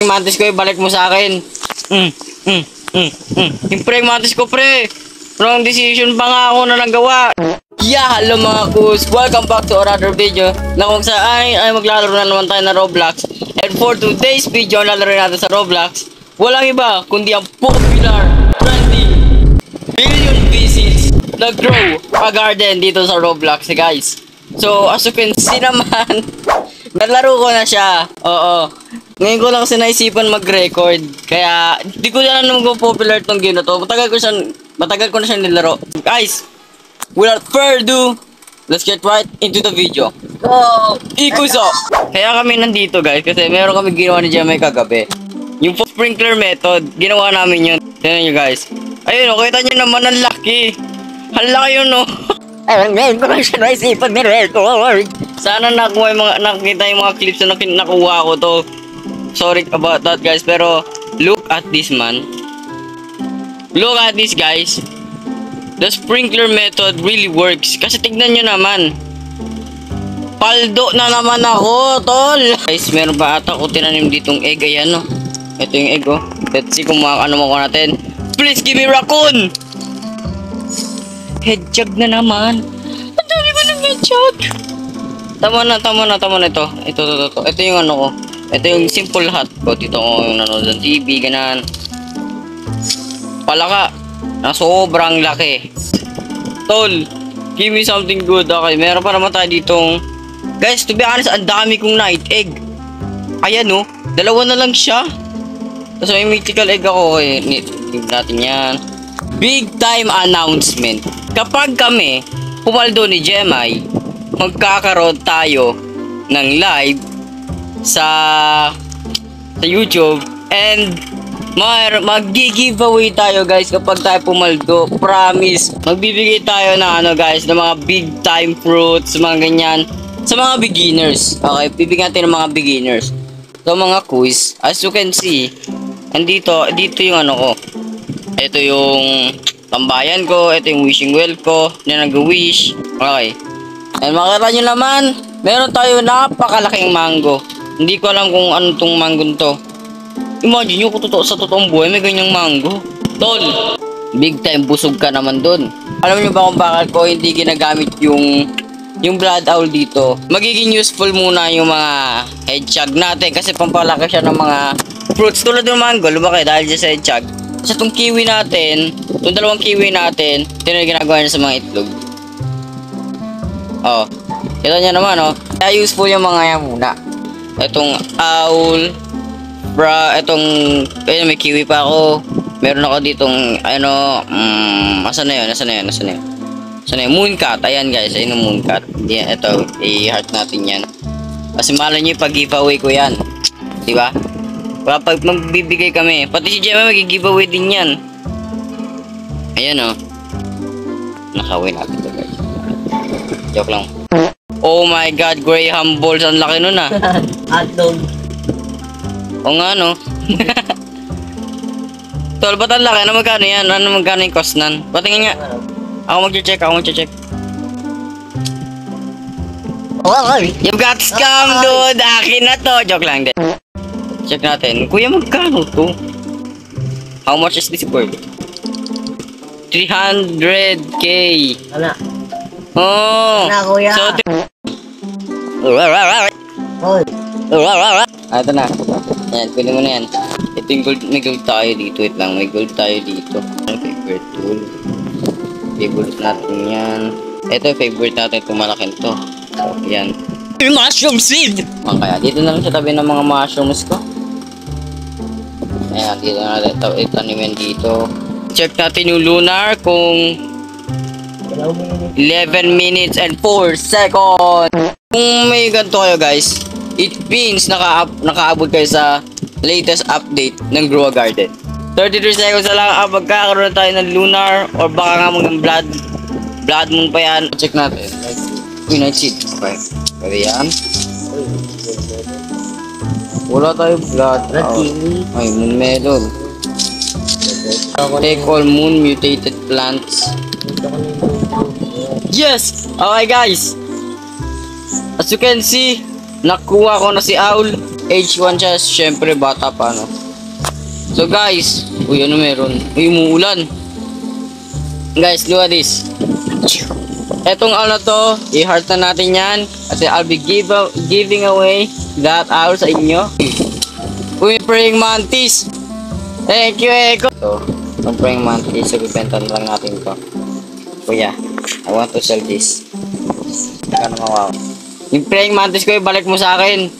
Mantis ko, ibalik mo sa akin. Siyempre, mantis ko, pre. Wrong decision pa nga ako na nagawa. Yeah, hello mga kus. Welcome back to another video na kung saan ay maglalaro na naman tayo na Roblox. And for today's video, lalaro natin sa Roblox. Walang iba, kundi ang popular, trending, billion visits na grow a garden dito sa Roblox, guys. So, as you can see naman, nalaro ko na siya. Oo. Ngayon ko lang kasi naisipan mag-record. Kaya, di ko na naman kung popular tong game na to. Matagal ko na siya nilaro. Guys, without further ado, let's get right into the video. Go! Ikuso! Kaya kami nandito, guys, kasi meron kami ginawa ni Gemma kagabi. Yung sprinkler method, ginawa namin yun. Tignan nyo, guys. Ayun, kita nyo naman, ang laki. Ang laki yun, no? Ngayon ko lang siya naisipan ni-record. Sana nakita yung mga clips na nakuha ko to. Sorry about that, guys, pero look at this, man. Look at this, guys. The sprinkler method really works. Kasi tignan nyo naman. Paldo na naman ako, tol. Guys, meron ba ata ko tinanim ditong egg? Ayan, no? Ito yung egg, oh. Let's see kung ano makuha natin. Please give me raccoon! Hedgehog na naman. Ang dami ko ng hedgehog. Tama na ito. Ito yung ano ko. Ito yung simple hut ko. Dito ko yung nanonood ng TV, ganan. Palaka. Na sobrang laki. Tol, give me something good. Okay, meron pa naman tayo ditong... Guys, to be honest, ang dami kong night egg. Ayan, no? Dalawa na lang siya. Tapos may mythical egg ako. Okay, tingnan natin yan. Big time announcement. Kapag kami pumaldo ni Gemay, magkakaroon tayo ng live sa YouTube and mag-giveaway tayo, guys, kapag tayo pumaldo. Promise, magbibigay tayo ng ano, guys, ng mga big time fruits, mga ganyan sa mga beginners. Okay, bibigyan natin ng mga beginners. So mga quiz, as you can see, dito yung ano ko. Ito yung tambayan ko, ito yung wishing well ko, na nag-wish. Okay. And makita nyo naman, meron tayo napakalaking mango. Hindi ko alam kung ano tong mango to. Imagine nyo kung sa totoong buhay may ganyang mango. Tol, big time busog ka naman dun. Alam nyo ba kung bakit ko hindi ginagamit yung blood owl dito? Magiging useful muna yung mga hedgehog natin kasi pampalaki siya ng mga fruits. Tulad ng mango, lumaki dahil dyan sa hedgehog. Sa itong kiwi natin, itong dalawang kiwi natin, ito na ginagawa niya sa mga itlog. Oh, kita niya naman, oh. Kaya useful yung mga yan muna. Itong owl, itong, ayun, may kiwi pa ako. Meron ako ditong, ano, asan na yun? Mooncat, ayan, guys, ayun yung mooncat. Yeah, ito, i-heart natin yan. Kasi malay nyo yung pag-giveaway ko yan. Diba? Pag magbibigay kami, pati si Gemma mag-giveaway din yan. Ayan, oh. Nakawin natin ito, guys. Joke lang. Oh my god, Graham balls, ang laki nun, ah. Hotdog. O nga, no? Tol, ba't ang laki? Ano magkano yan? Ano magkano yung cost nan? Patingin nga. Ako mag-check. You've got scam, dude. Akin na to. Joke lang din. Check natin. Kuya, magkano to? How much is this worth? 300k. Ano? Oh. Ano, kuya? So, Hoy. ito na. Ayan, pwede mo na yan. Ito yung gold. May gold tayo dito. Wait lang, may gold tayo dito. Ano favorite tool? Favorite natin yan. Ito yung favorite natin. Itong malaking to. So, yan. Mushroom seed! Kaya dito na lang sa tabi ng mga mushrooms ko. Ayan, dito na natin itanimin dito. Check natin yung lunar kung 11 minutes and 4 seconds. Kung may ganito kayo, guys, it means nakaabot kayo sa latest update ng Grow a Garden. 33 seconds na lang magkakaroon tayo ng lunar or baka nga mga blood moon pa yan. Check natin. Night seed. Okay. Pwede yan. Wala tayo blood. Ay, moon melon. Take all moon mutated plants. Yes! Okay, guys. As you can see, nakuha ko na si Owl. age 1 siya, syempre bata pa, no? So guys, uy, ano meron? Uy, umuulan. Guys, look at this. Etong ano to, i-heart na natin yan. Kasi I'll be giving away that hour sa inyo. Uy, praying mantis. Thank you, Eko. So, itong praying mantis, so bibenta na lang natin to. Kuya, I want to sell this. Kano mawaw. Yung praying mantis ko, ibalik mo sa akin.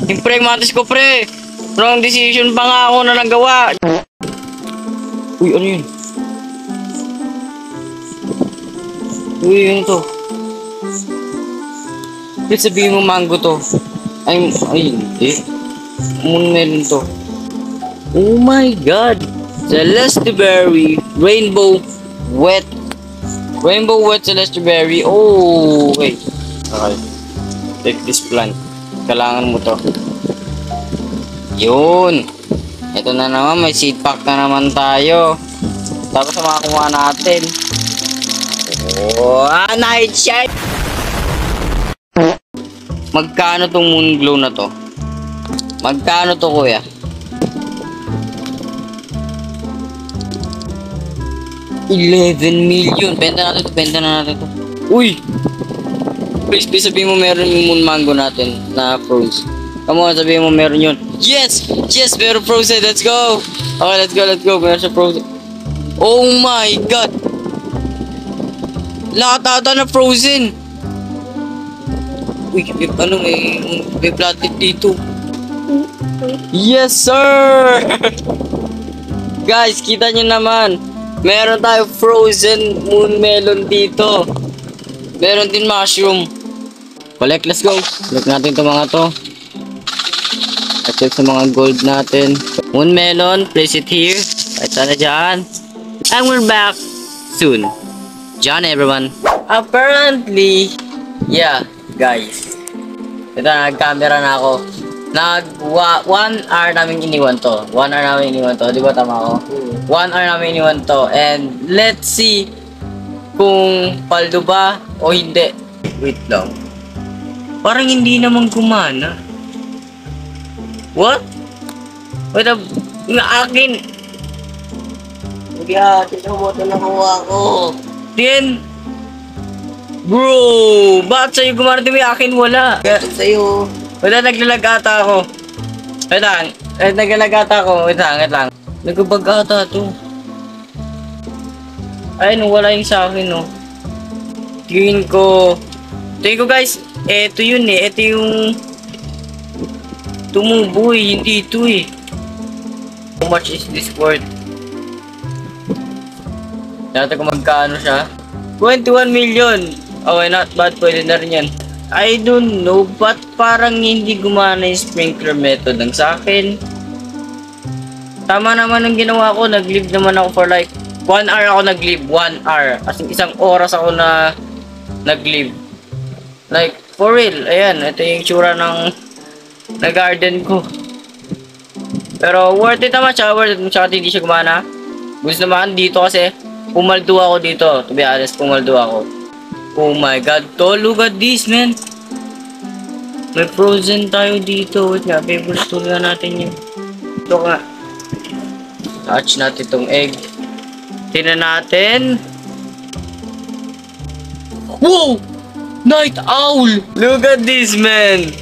Yung praying mantis ko, pre. Wrong decision pa nga ako na nagawa. Uy, ano yun? Uy, yun to. Please sabihin mo mango to. Ay, hindi. Moonmelon to. Oh my god. Celeste Berry. Rainbow Wet Celeste Berry. Oh, wait. Okay. Take this plant. Kailangan mo to. Yun. Ito na naman. May seed pack na naman tayo. Tapos makakuha natin. Oh, night shine. Magkano tong moon glow na to? Magkano to, kuya? $11 million. Benta na natin to. Uy! Please sabihin mo meron yung moon mango natin na froze. Come on, sabihin mo meron yun. Yes! Yes! Meron frozen. Let's go! Okay, let's go. Meron siya frozen. Oh my god! Lahat ata na frozen. Uy, may plated dito. Yes, sir! Guys, kita nyo naman. Meron tayo frozen moon melon dito. Meron din mushroom. Collect, let's go. Collect natin itong mga to. Check sa mga gold natin. Moon melon, place it here. Right, sana dyan. And we're back soon. John, everyone. Apparently, yeah, guys. Ito, nag-camera na ako. 1 hour namin iniwan to. 1 hour namin iniwan to. Di ba tama ako? 1 hour namin iniwan to. And let's see kung paldo ba o hindi. Wait lang. Parang hindi naman gumana. What? Wait up. Yung akin. Kuya, tignan mo ito nakuha ko. Then, bro, bakit sa'yo gumana din yung akin wala? Ito sa'yo. Wala, naglalag ata ako. Wait lang, naglalag ata ako. Wait lang. Nagbabag ata to. Ay, no, wala yung sa akin, no. Tingin ko guys, eto yun eh. Eto yung tumubo eh, hindi ito eh. How much is this worth? Natin kung magkano siya. 21 million. Okay, not bad. Pwede na rin yan. I don't know, but parang hindi gumana yung sprinkler method ng sa akin. Tama naman ang ginawa ko. Nag-live naman ako for like 1 hour ako nag-live. 1 hour. As in, 1 oras ako na nag-live. Like, for real. Ayan, ito yung tsura ng garden ko. Pero worth it naman siya. Worth it siya kasi hindi siya gumana. Gusto naman dito kasi pumaldo ako dito. To be honest, pumaldo ako. Oh my god, tol, look at this, man. May frozen tayo dito. Wait nga, favorite tool na natin yun. Ito nga. Touch natin itong egg. Tingnan natin. Wow! Night owl! Look at this, man.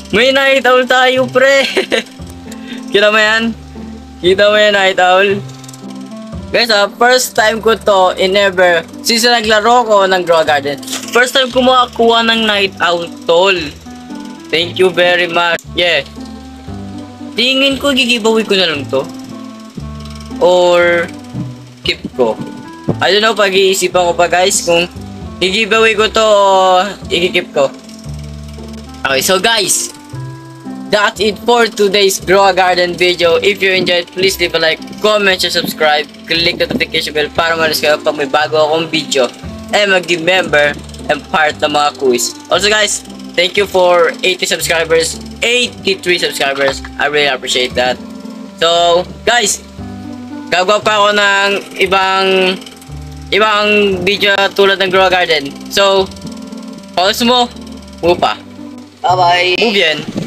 May night owl tayo, pre. Kita mo yan? Kita mo yan, night owl? Guys, first time ko to in ever, since naglaro ko ng Grow Garden, first time ko makakuha ng night owl, tol. Thank you very much. Yeah. Tingin ko, gigiveaway ko na lang to. Or, keep ko. I don't know, pag-iisipan ko pa guys, kung giveaway ko to o i-keep ko. Okay, so guys, that's it for today's Grow a Garden video. If you enjoyed, please leave a like, comment, and subscribe. Click the notification bell para malas kayo pag may bago akong video. And mag-give member and part ng mga quiz. Also guys, thank you for 80 subscribers, 83 subscribers. I really appreciate that. So guys, gagawa pa ako ng ibang video tulad ng Grow a Garden. So, pause mo, upa. Bye-bye. Move yan.